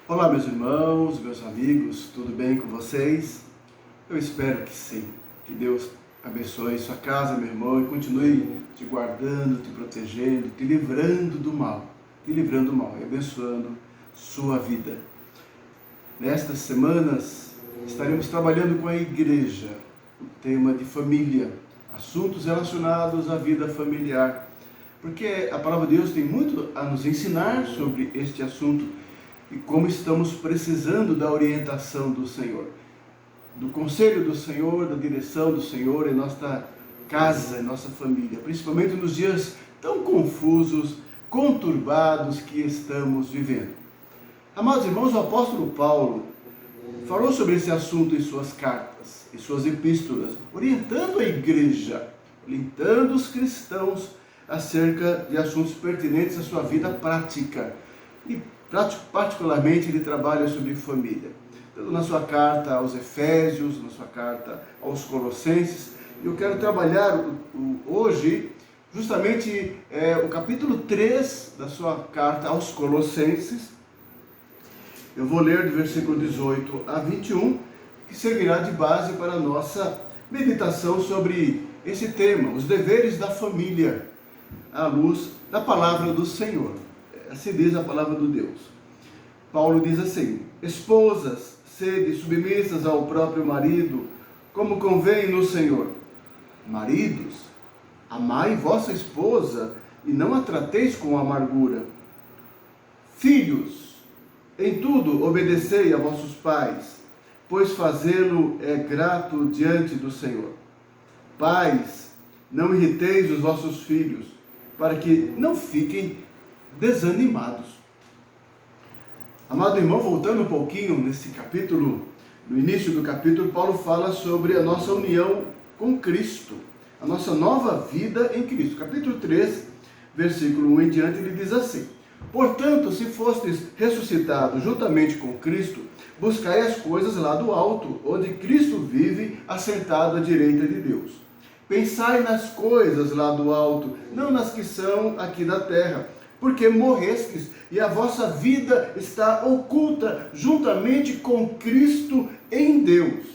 Olá, meus irmãos, meus amigos, tudo bem com vocês? Eu espero que sim. Que Deus abençoe sua casa, meu irmão, e continue te guardando, te protegendo, te livrando do mal e abençoando sua vida. Nestas semanas estaremos trabalhando com a igreja o tema de família, assuntos relacionados à vida familiar, porque a palavra de Deus tem muito a nos ensinar sobre este assunto e como estamos precisando da orientação do Senhor, do conselho do Senhor, da direção do Senhor em nossa casa, em nossa família, principalmente nos dias tão confusos, conturbados que estamos vivendo. Amados irmãos, o apóstolo Paulo falou sobre esse assunto em suas cartas, em suas epístolas, orientando a igreja, orientando os cristãos acerca de assuntos pertinentes à sua vida prática. E particularmente ele trabalha sobre família. Então, na sua carta aos Efésios, na sua carta aos Colossenses, eu quero trabalhar hoje justamente o capítulo 3 da sua carta aos Colossenses. Eu vou ler do versículo 18 a 21, que servirá de base para a nossa meditação sobre esse tema, os deveres da família, à luz da palavra do Senhor. Assim diz a palavra do Deus. Paulo diz assim: esposas, sede submissas ao próprio marido, como convém no Senhor. Maridos, amai vossa esposa e não a trateis com amargura. Filhos, em tudo obedecei a vossos pais, pois fazê-lo é grato diante do Senhor. Pais, não irriteis os vossos filhos, para que não fiquem desanimados. Amado irmão, voltando um pouquinho nesse capítulo, no início do capítulo, Paulo fala sobre a nossa união com Cristo, a nossa nova vida em Cristo. Capítulo 3, versículo 1 em diante, ele diz assim: portanto, se fostes ressuscitados juntamente com Cristo, buscai as coisas lá do alto, onde Cristo vive, assentado à direita de Deus. Pensai nas coisas lá do alto, não nas que são aqui da terra, porque morrestes e a vossa vida está oculta juntamente com Cristo em Deus.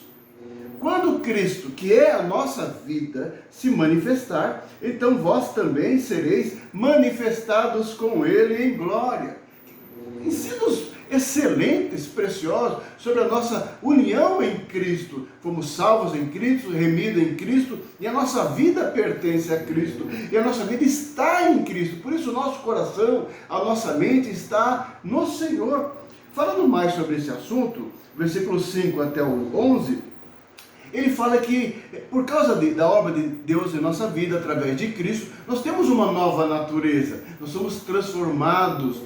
Quando Cristo, que é a nossa vida, se manifestar, então vós também sereis manifestados com Ele em glória. Ensinos excelentes, preciosos, sobre a nossa união em Cristo. Fomos salvos em Cristo, remidos em Cristo, e a nossa vida pertence a Cristo, e a nossa vida está em Cristo. Por isso o nosso coração, a nossa mente está no Senhor. Falando mais sobre esse assunto, versículo 5 até o 11, ele fala que por causa da obra de Deus em nossa vida, através de Cristo, nós temos uma nova natureza, nós somos transformados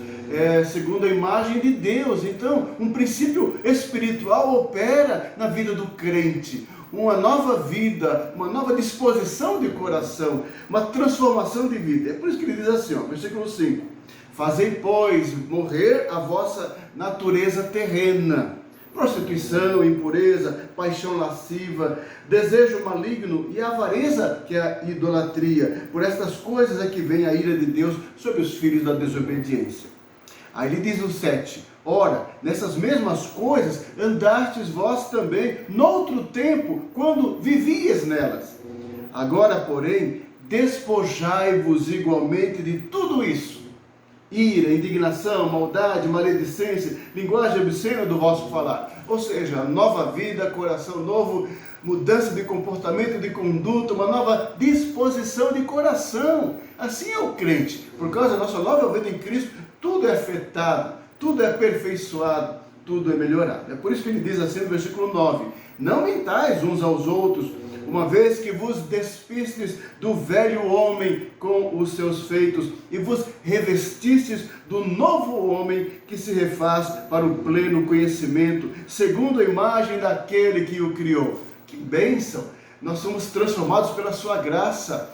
segundo a imagem de Deus. Então, um princípio espiritual opera na vida do crente, uma nova vida, uma nova disposição de coração, uma transformação de vida. É por isso que ele diz assim, versículo 5, fazei, pois, morrer a vossa natureza terrena, prostituição, impureza, paixão lasciva, desejo maligno e avareza, que é a idolatria. Por estas coisas é que vem a ira de Deus sobre os filhos da desobediência. Aí ele diz no 7, ora, nessas mesmas coisas andastes vós também noutro tempo, quando vivias nelas. Agora, porém, despojai-vos igualmente de tudo isso: ira, indignação, maldade, maledicência, linguagem obscena do vosso falar. Ou seja, nova vida, coração novo, mudança de comportamento, de conduta, uma nova disposição de coração. Assim é o crente. Por causa da nossa nova vida em Cristo, tudo é afetado, tudo é aperfeiçoado, tudo é melhorado. É por isso que ele diz assim no versículo 9, não mentais uns aos outros, uma vez que vos despistes do velho homem com os seus feitos e vos revestistes do novo homem que se refaz para o pleno conhecimento, segundo a imagem daquele que o criou. Que bênção! Nós somos transformados pela sua graça,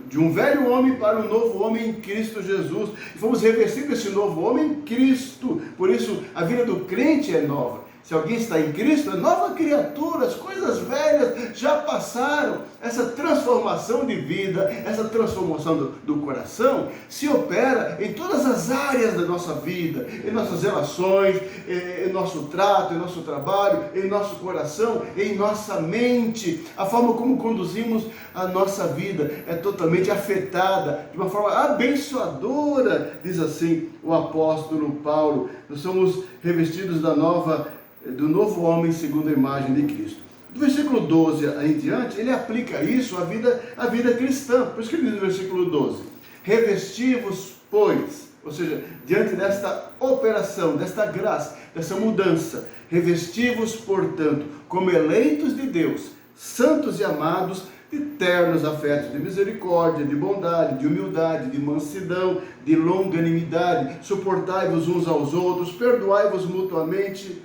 de um velho homem para um novo homem em Cristo Jesus. E fomos revestidos desse novo homem em Cristo. Por isso, a vida do crente é nova. Se alguém está em Cristo, é nova criatura, as coisas velhas já passaram. Essa transformação de vida, essa transformação do coração, se opera em todas as áreas da nossa vida, em nossas relações, em nosso trato, em nosso trabalho, em nosso coração, em nossa mente. A forma como conduzimos a nossa vida é totalmente afetada, de uma forma abençoadora, diz assim o apóstolo Paulo. Nós somos revestidos do novo homem segundo a imagem de Cristo. Do versículo 12 em diante, ele aplica isso à vida cristã. Por isso que ele diz no versículo 12: revesti-vos, pois, ou seja, diante desta operação, desta graça, dessa mudança, revesti-vos, portanto, como eleitos de Deus, santos e amados, de ternos afetos de misericórdia, de bondade, de humildade, de mansidão, de longanimidade, suportai-vos uns aos outros, perdoai-vos mutuamente.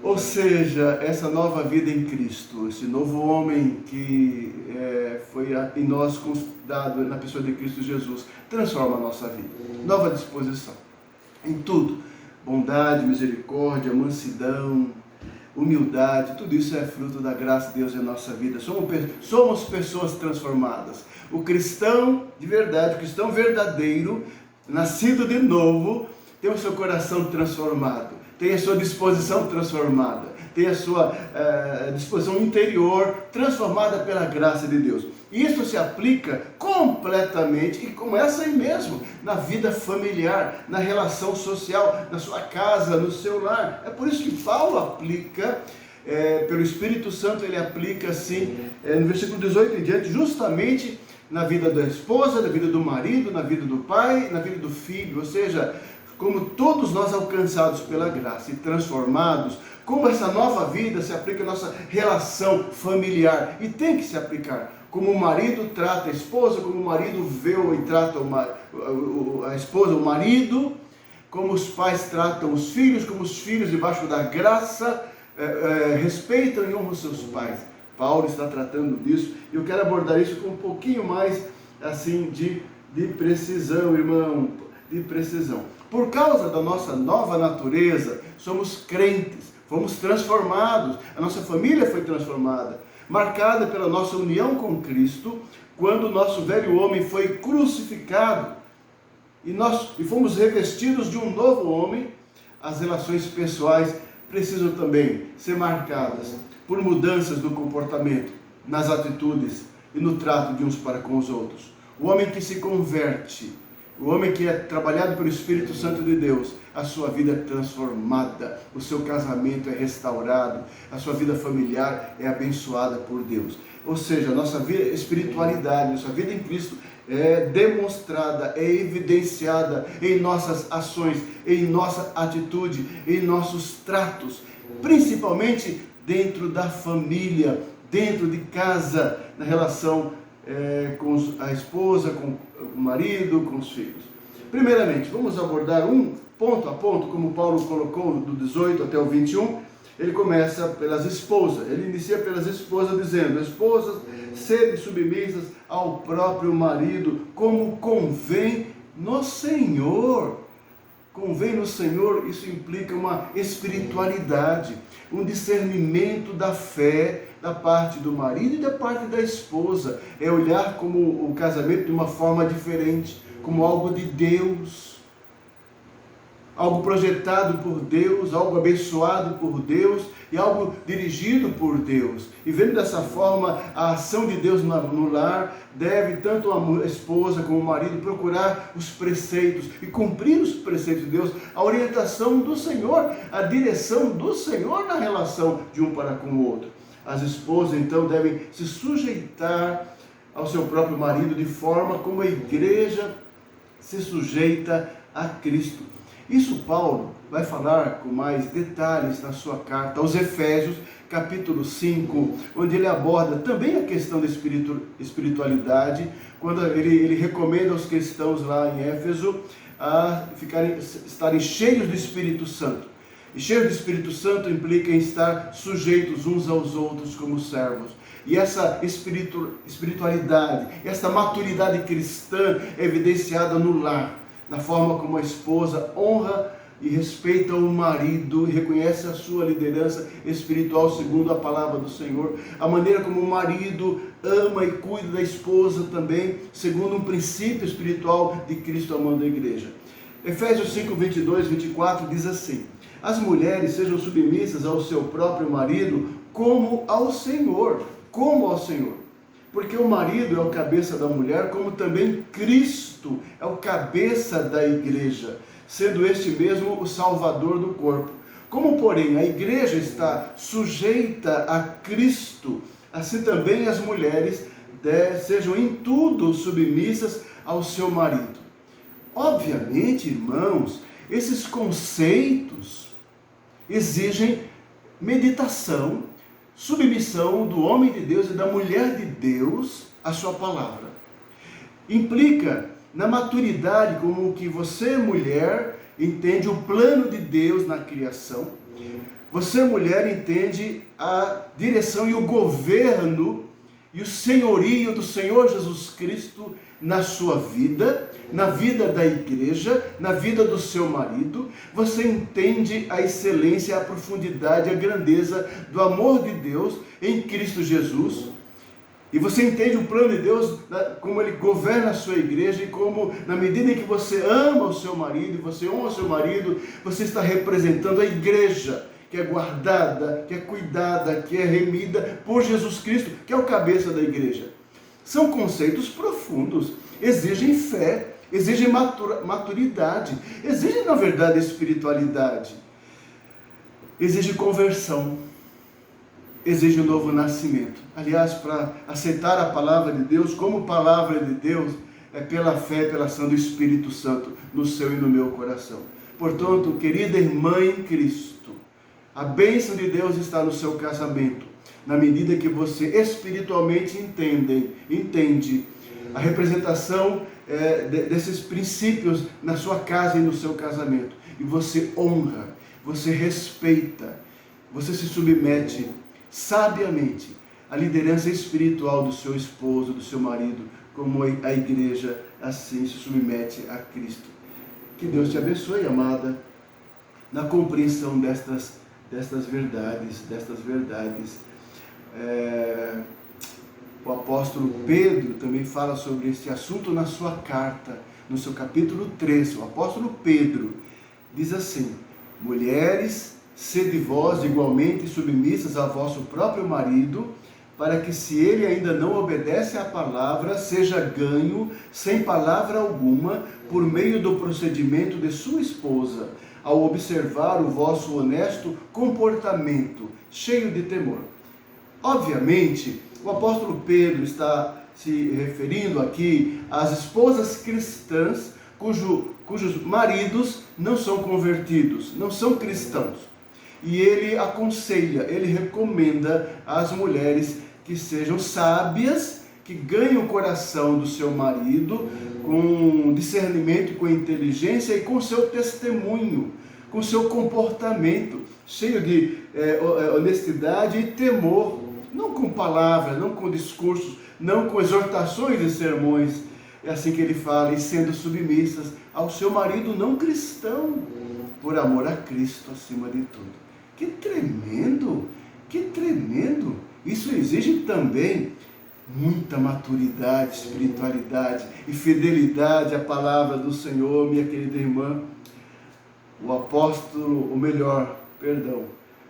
Ou seja, essa nova vida em Cristo, esse novo homem que foi em nós dado na pessoa de Cristo Jesus, transforma a nossa vida. Nova disposição em tudo. Bondade, misericórdia, mansidão, humildade, tudo isso é fruto da graça de Deus em nossa vida. Somos pessoas transformadas. O cristão de verdade, o cristão verdadeiro, nascido de novo, tem o seu coração transformado, tem a sua disposição transformada, tem a sua disposição interior transformada pela graça de Deus. E isso se aplica completamente, e começa aí mesmo, na vida familiar, na relação social, na sua casa, no seu lar. É por isso que Paulo aplica, pelo Espírito Santo, ele aplica assim, no versículo 18 em diante, justamente na vida da esposa, na vida do marido, na vida do pai, na vida do filho. Ou seja, como todos nós alcançados pela graça e transformados, como essa nova vida se aplica à nossa relação familiar, e tem que se aplicar. Como o marido trata a esposa, como o marido vê e trata a esposa, o marido, como os pais tratam os filhos, como os filhos debaixo da graça respeitam e honram seus pais. Paulo está tratando disso, e eu quero abordar isso com um pouquinho mais assim de precisão, irmão, de precisão. Por causa da nossa nova natureza, somos crentes, fomos transformados, a nossa família foi transformada, marcada pela nossa união com Cristo, quando o nosso velho homem foi crucificado e fomos revestidos de um novo homem. As relações pessoais precisam também ser marcadas por mudanças no comportamento, nas atitudes e no trato de uns para com os outros. O homem que se converte, o homem que é trabalhado pelo Espírito Santo de Deus, a sua vida é transformada, o seu casamento é restaurado, a sua vida familiar é abençoada por Deus. Ou seja, a nossa vida, espiritualidade, nossa vida em Cristo é demonstrada, é evidenciada em nossas ações, em nossa atitude, em nossos tratos, principalmente dentro da família, dentro de casa, na relação com a esposa, com o marido, com os filhos. Primeiramente, vamos abordar um ponto a ponto, como Paulo colocou do 18 até o 21. Ele começa pelas esposas, ele inicia pelas esposas dizendo: esposas, sede submissas ao próprio marido, como convém no Senhor. Convém no Senhor, isso implica uma espiritualidade, um discernimento da fé da parte do marido e da parte da esposa. É olhar como o casamento de uma forma diferente, como algo de Deus, algo projetado por Deus, algo abençoado por Deus e algo dirigido por Deus. E vendo dessa forma a ação de Deus no lar, deve tanto a esposa como o marido procurar os preceitos e cumprir os preceitos de Deus, a orientação do Senhor, a direção do Senhor na relação de um para com o outro. As esposas então devem se sujeitar ao seu próprio marido de forma como a igreja se sujeita a Cristo. Isso Paulo vai falar com mais detalhes na sua carta aos Efésios, capítulo 5, onde ele aborda também a questão da espiritualidade, quando ele recomenda aos cristãos lá em Éfeso a estarem cheios do Espírito Santo. E cheio do Espírito Santo implica em estar sujeitos uns aos outros como servos. E essa espiritualidade, essa maturidade cristã é evidenciada no lar, na forma como a esposa honra e respeita o marido, e reconhece a sua liderança espiritual segundo a palavra do Senhor, a maneira como o marido ama e cuida da esposa também, segundo um princípio espiritual de Cristo amando a igreja. Efésios 5, 22, 24 diz assim: as mulheres sejam submissas ao seu próprio marido como ao Senhor, porque o marido é o cabeça da mulher, como também Cristo é o cabeça da igreja, sendo este mesmo o Salvador do corpo. Como, porém, a igreja está sujeita a Cristo, assim também as mulheres sejam em tudo submissas ao seu marido. Obviamente, irmãos, esses conceitos exigem meditação, submissão do homem de Deus e da mulher de Deus à sua palavra. Implica na maturidade como que você, mulher, entende o plano de Deus na criação. Você, mulher, entende a direção e o governo e o senhorio do Senhor Jesus Cristo na sua vida, na vida da igreja, na vida do seu marido. Você entende a excelência, a profundidade, a grandeza do amor de Deus em Cristo Jesus. E você entende o plano de Deus, como Ele governa a sua igreja, e como, na medida em que você ama o seu marido, e você honra o seu marido, você está representando a igreja, que é guardada, que é cuidada, que é remida por Jesus Cristo, que é o cabeça da igreja. São conceitos profundos, exigem fé, exigem maturidade, exigem, na verdade, espiritualidade, exigem conversão, exige um novo nascimento. Aliás, para aceitar a palavra de Deus como palavra de Deus, é pela fé, pela ação do Espírito Santo no seu e no meu coração. Portanto, querida irmã em Cristo, a bênção de Deus está no seu casamento, na medida que você espiritualmente entende a representação desses princípios na sua casa e no seu casamento. E você honra, você respeita, você se submete sabiamente à liderança espiritual do seu esposo, do seu marido, como a igreja assim se submete a Cristo. Que Deus te abençoe, amada, na compreensão destas verdades. O apóstolo Pedro também fala sobre este assunto na sua carta, no seu capítulo 3. O apóstolo Pedro diz assim: mulheres, sede vós igualmente submissas a vosso próprio marido, para que, se ele ainda não obedece à palavra, seja ganho, sem palavra alguma, por meio do procedimento de sua esposa, ao observar o vosso honesto comportamento, cheio de temor. Obviamente, o apóstolo Pedro está se referindo aqui às esposas cristãs cujos maridos não são convertidos, não são cristãos. E ele aconselha, ele recomenda às mulheres que sejam sábias, que ganhem o coração do seu marido com discernimento, com inteligência e com seu testemunho, com seu comportamento, cheio de honestidade e temor, não com palavras, não com discursos, não com exortações e sermões. É assim que ele fala, e sendo submissas ao seu marido não cristão, por amor a Cristo acima de tudo. Que tremendo, que tremendo! Isso exige também muita maturidade, espiritualidade e fidelidade à palavra do Senhor, minha querida irmã.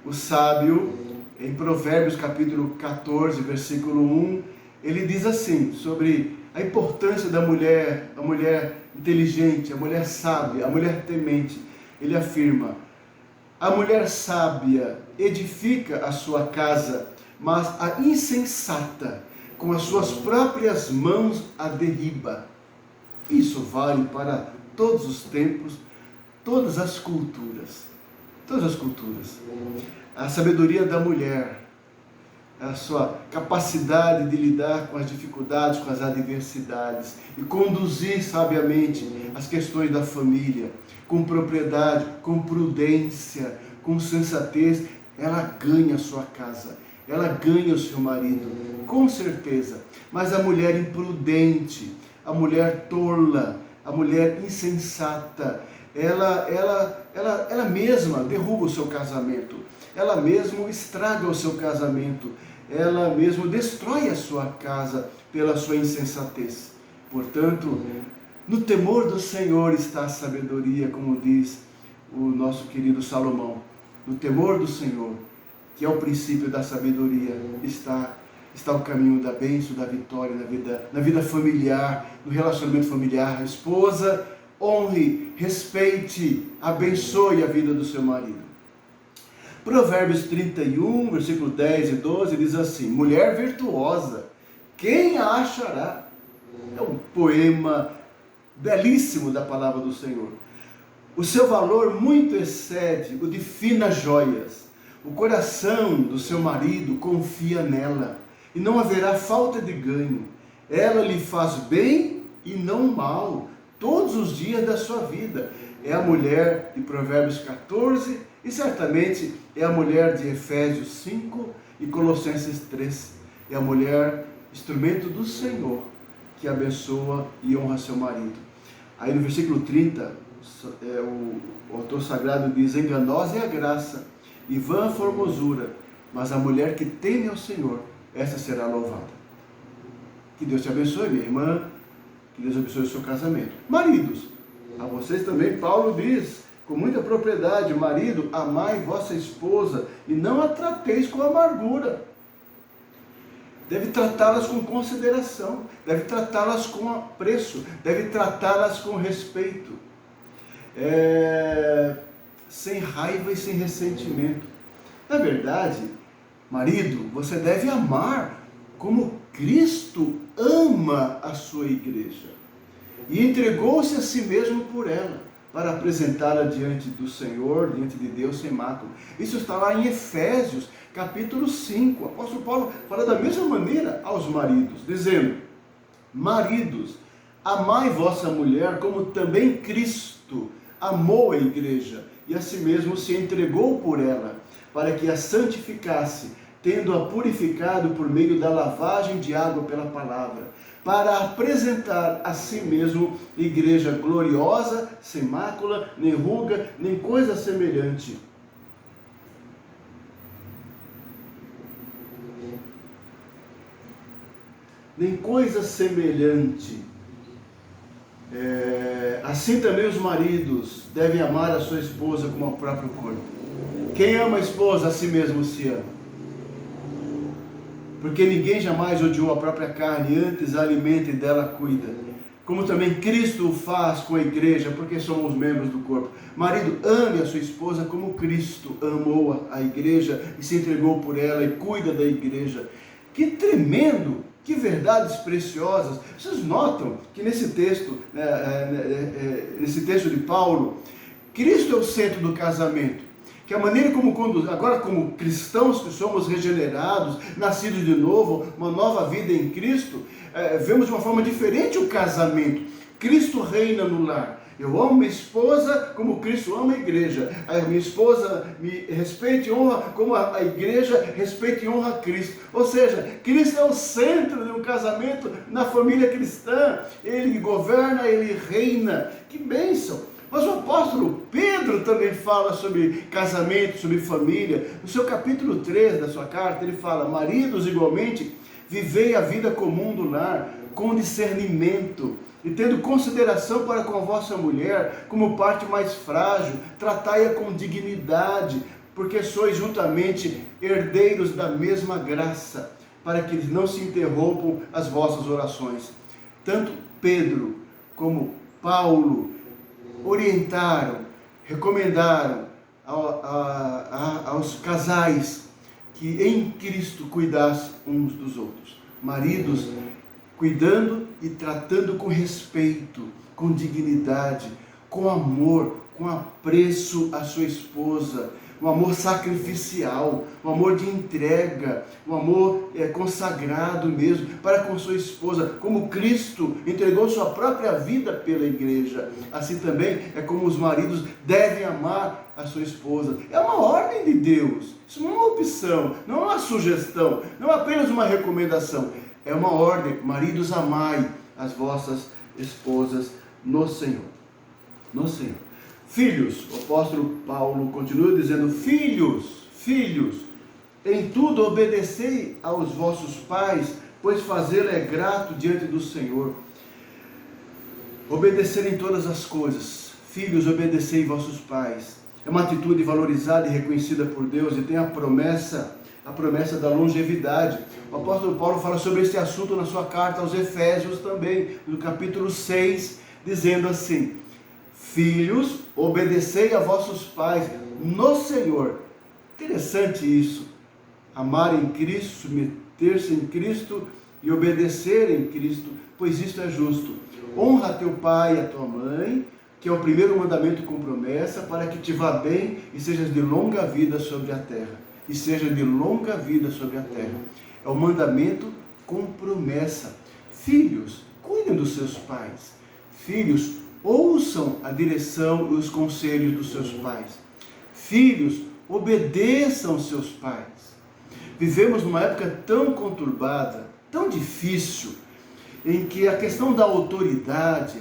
O sábio, em Provérbios capítulo 14, versículo 1, ele diz assim, sobre a importância da mulher, a mulher inteligente, a mulher sábia, a mulher temente. Ele afirma: a mulher sábia edifica a sua casa, mas a insensata, com as suas próprias mãos, a derriba. Isso vale para todos os tempos, todas as culturas. Todas as culturas. A sabedoria da mulher, a sua capacidade de lidar com as dificuldades, com as adversidades e conduzir sabiamente as questões da família, com propriedade, com prudência, com sensatez, ela ganha a sua casa, ela ganha o seu marido, com certeza. Mas a mulher imprudente, a mulher tola, a mulher insensata, ela mesma derruba o seu casamento, ela mesma estraga o seu casamento, ela mesma destrói a sua casa pela sua insensatez. Portanto, no temor do Senhor está a sabedoria, como diz o nosso querido Salomão. No temor do Senhor, que é o princípio da sabedoria, está o caminho da bênção, da vitória na vida familiar, no relacionamento familiar. A esposa honre, respeite, abençoe a vida do seu marido. Provérbios 31, versículo 10 e 12 diz assim: mulher virtuosa, quem a achará? É um poema belíssimo da palavra do Senhor. O seu valor muito excede o de finas joias. O coração do seu marido confia nela, e não haverá falta de ganho. Ela lhe faz bem e não mal, todos os dias da sua vida. É a mulher de Provérbios 14, e certamente é a mulher de Efésios 5 e Colossenses 3. É a mulher, instrumento do Senhor, que abençoa e honra seu marido. Aí no versículo 30, o autor sagrado diz: enganosa é a graça, e vã a formosura, mas a mulher que teme ao Senhor, essa será louvada. Que Deus te abençoe, minha irmã, que Deus abençoe o seu casamento. Maridos, a vocês também Paulo diz, com muita propriedade: marido, amai vossa esposa, e não a trateis com amargura. Deve tratá-las com consideração, deve tratá-las com apreço, deve tratá-las com respeito, sem raiva e sem ressentimento. Na verdade, marido, você deve amar como Cristo ama a sua igreja e entregou-se a si mesmo por ela, para apresentá-la diante do Senhor, diante de Deus, sem mácula. Isso está lá em Efésios, capítulo 5. O apóstolo Paulo fala da mesma maneira aos maridos, dizendo: maridos, amai vossa mulher como também Cristo amou a igreja e a si mesmo se entregou por ela, para que a santificasse, tendo-a purificado por meio da lavagem de água pela palavra, para apresentar a si mesmo igreja gloriosa, sem mácula, nem ruga, nem coisa semelhante. Nem coisa semelhante. Assim também os maridos devem amar a sua esposa como ao próprio corpo. Quem ama a esposa, a si mesmo se ama. Porque ninguém jamais odiou a própria carne, antes a alimenta e dela cuida. Como também Cristo o faz com a igreja, porque somos membros do corpo. Marido, ame a sua esposa como Cristo amou a igreja e se entregou por ela e cuida da igreja. Que tremendo! Que verdades preciosas! Vocês notam que nesse texto de Paulo, Cristo é o centro do casamento. Que a maneira como conduz, agora como cristãos que somos regenerados, nascidos de novo, uma nova vida em Cristo, vemos de uma forma diferente o casamento. Cristo reina no lar. Eu amo minha esposa como Cristo ama a igreja. A minha esposa me respeita e honra como a igreja respeita e honra a Cristo. Ou seja, Cristo é o centro de um casamento na família cristã. Ele governa, ele reina. Que bênção! Mas o apóstolo Pedro também fala sobre casamento, sobre família. No seu capítulo 3 da sua carta, ele fala: maridos, igualmente, vivei a vida comum do lar, com discernimento, e tendo consideração para com a vossa mulher, como parte mais frágil, tratai-a com dignidade, porque sois juntamente herdeiros da mesma graça, para que não se interrompam as vossas orações. Tanto Pedro como Paulo orientaram, recomendaram aos casais que em Cristo cuidassem uns dos outros. Maridos, cuidando e tratando com respeito, com dignidade, com amor, com apreço a sua esposa, um amor sacrificial, um amor de entrega, um amor consagrado mesmo para com sua esposa, como Cristo entregou sua própria vida pela igreja. Assim também é como os maridos devem amar a sua esposa. É uma ordem de Deus, isso não é uma opção, não é uma sugestão, não é apenas uma recomendação, é uma ordem. Maridos, amai as vossas esposas no Senhor. No Senhor. Filhos, o apóstolo Paulo continua dizendo: filhos, em tudo obedecei aos vossos pais, pois fazê-lo é grato diante do Senhor. Obedecer em todas as coisas. Filhos, obedecei vossos pais. É uma atitude valorizada e reconhecida por Deus e tem a promessa da longevidade. O apóstolo Paulo fala sobre esse assunto na sua carta aos Efésios também, no capítulo 6, dizendo assim: filhos, obedecei a vossos pais no Senhor. Interessante isso. Amar em Cristo, submeter-se em Cristo e obedecer em Cristo, pois isto é justo. Honra a teu pai e a tua mãe, que é o primeiro mandamento com promessa, para que te vá bem e sejas de longa vida sobre a terra. E seja de longa vida sobre a terra. É o mandamento com promessa. Filhos, cuidem dos seus pais. Filhos, ouçam a direção e os conselhos dos seus pais. Filhos, obedeçam aos seus pais. Vivemos numa época tão conturbada, tão difícil, em que a questão da autoridade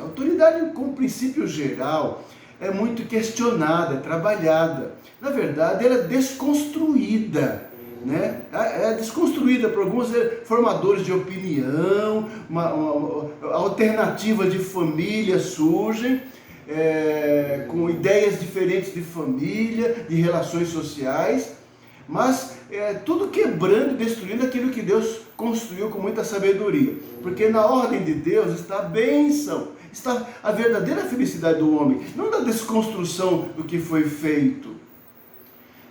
como princípio geral, é muito questionada, é trabalhada. Na verdade, ela é desconstruída, né? É desconstruída por alguns formadores de opinião, uma alternativa de família surgem, com ideias diferentes de família, de relações sociais, mas tudo quebrando, destruindo aquilo que Deus construiu com muita sabedoria. Porque na ordem de Deus está a bênção, está a verdadeira felicidade do homem, não da desconstrução do que foi feito.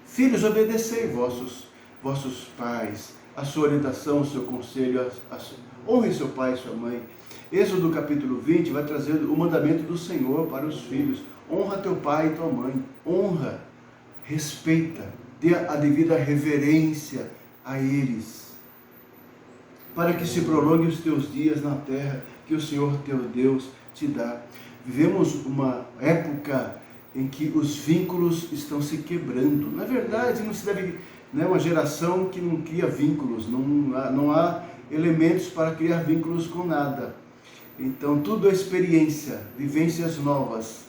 Filhos, obedecei vossos pais, a sua orientação, o seu conselho, honre seu pai e sua mãe. Êxodo capítulo 20 vai trazer o mandamento do Senhor para os filhos: honra teu pai e tua mãe, honra, respeita, dê a devida reverência a eles, para que se prolongue os teus dias na terra que o Senhor teu Deus te dá. Vivemos uma época em que os vínculos estão se quebrando. Na verdade, não se deve, uma geração que não cria vínculos, não há elementos para criar vínculos com nada. Então, tudo é experiência, vivências novas.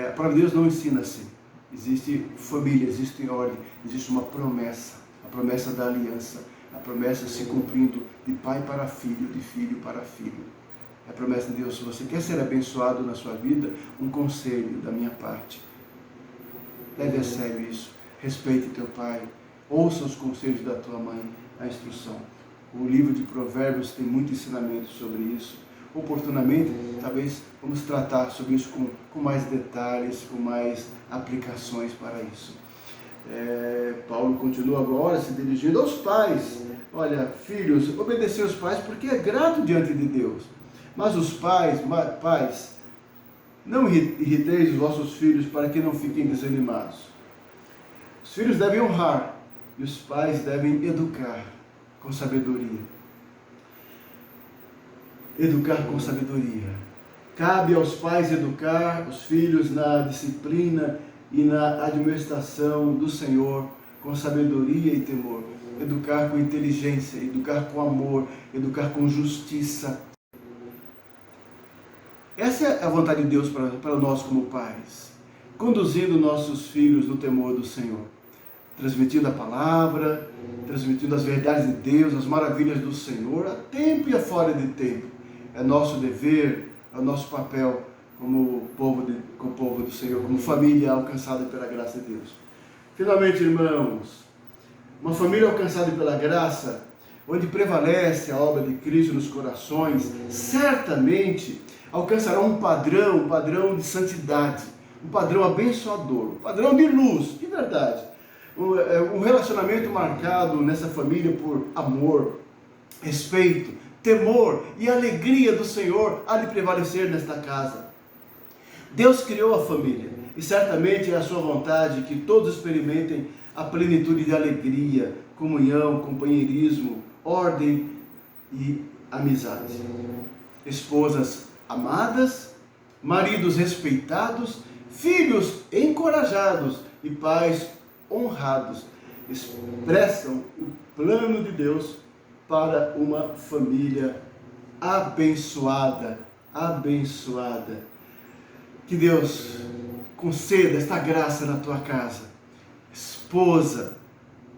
A palavra de Deus não ensina assim. Existe família, existe ordem, existe uma promessa, a promessa da aliança, a promessa se cumprindo de pai para filho, de filho para filho. É a promessa de Deus. Se você quer ser abençoado na sua vida, um conselho da minha parte: leve a sério isso, respeite teu pai, ouça os conselhos da tua mãe, a instrução. O livro de Provérbios tem muito ensinamento sobre isso. Oportunamente, talvez vamos tratar sobre isso com mais detalhes, com mais aplicações para isso. Paulo continua agora se dirigindo aos pais. Olha, filhos, obedecei aos pais porque é grato diante de Deus. Mas os pais, não irriteis os vossos filhos para que não fiquem desanimados. Os filhos devem honrar e os pais devem educar com sabedoria. Educar com sabedoria. Cabe aos pais educar os filhos na disciplina e na administração do Senhor, com sabedoria e temor. Educar com inteligência, educar com amor, educar com justiça. Essa é a vontade de Deus para nós como pais. Conduzindo nossos filhos no temor do Senhor. Transmitindo a palavra, transmitindo as verdades de Deus, as maravilhas do Senhor, a tempo e a fora de tempo. É nosso dever, é o nosso papel como povo do Senhor, como família alcançada pela graça de Deus. Finalmente, irmãos, uma família alcançada pela graça, onde prevalece a obra de Cristo nos corações, certamente alcançará um padrão de santidade, um padrão abençoador, um padrão de luz, de verdade. Um relacionamento marcado nessa família por amor, respeito, temor e alegria do Senhor há de prevalecer nesta casa. Deus criou a família e certamente é a sua vontade que todos experimentem a plenitude de alegria, comunhão, companheirismo, ordem e amizade. Esposas amadas, maridos respeitados, filhos encorajados e pais honrados expressam o plano de Deus para uma família abençoada. Que Deus conceda esta graça na tua casa. Esposa,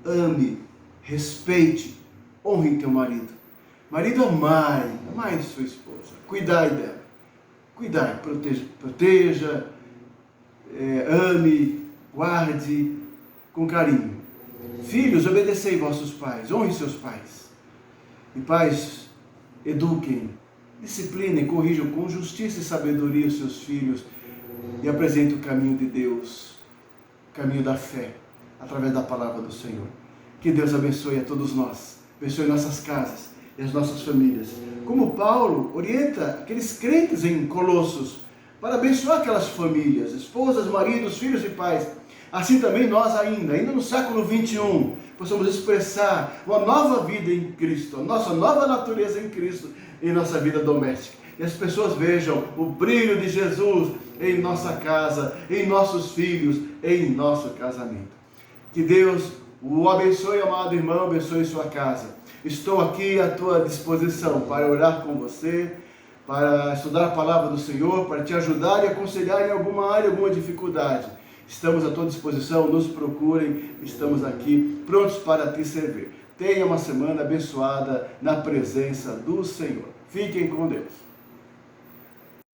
ame, respeite, honre teu marido. Marido, amai sua esposa, cuidai dela. Cuidai, proteja, ame, guarde com carinho. Filhos, obedecei vossos pais, honre seus pais. E pais, eduquem, disciplinem, corrijam com justiça e sabedoria os seus filhos e apresentem o caminho de Deus, o caminho da fé, através da palavra do Senhor. Que Deus abençoe a todos nós, abençoe nossas casas e as nossas famílias. Como Paulo orienta aqueles crentes em Colossos, para abençoar aquelas famílias, esposas, maridos, filhos e pais. Assim também nós ainda no século 21, possamos expressar uma nova vida em Cristo, a nossa nova natureza em Cristo em nossa vida doméstica. E as pessoas vejam o brilho de Jesus em nossa casa, em nossos filhos, em nosso casamento. Que Deus o abençoe, amado irmão, abençoe sua casa. Estou aqui à tua disposição para orar com você, para estudar a palavra do Senhor, para te ajudar e aconselhar em alguma área, alguma dificuldade. Estamos à tua disposição, nos procurem, estamos aqui prontos para te servir. Tenha uma semana abençoada na presença do Senhor. Fiquem com Deus.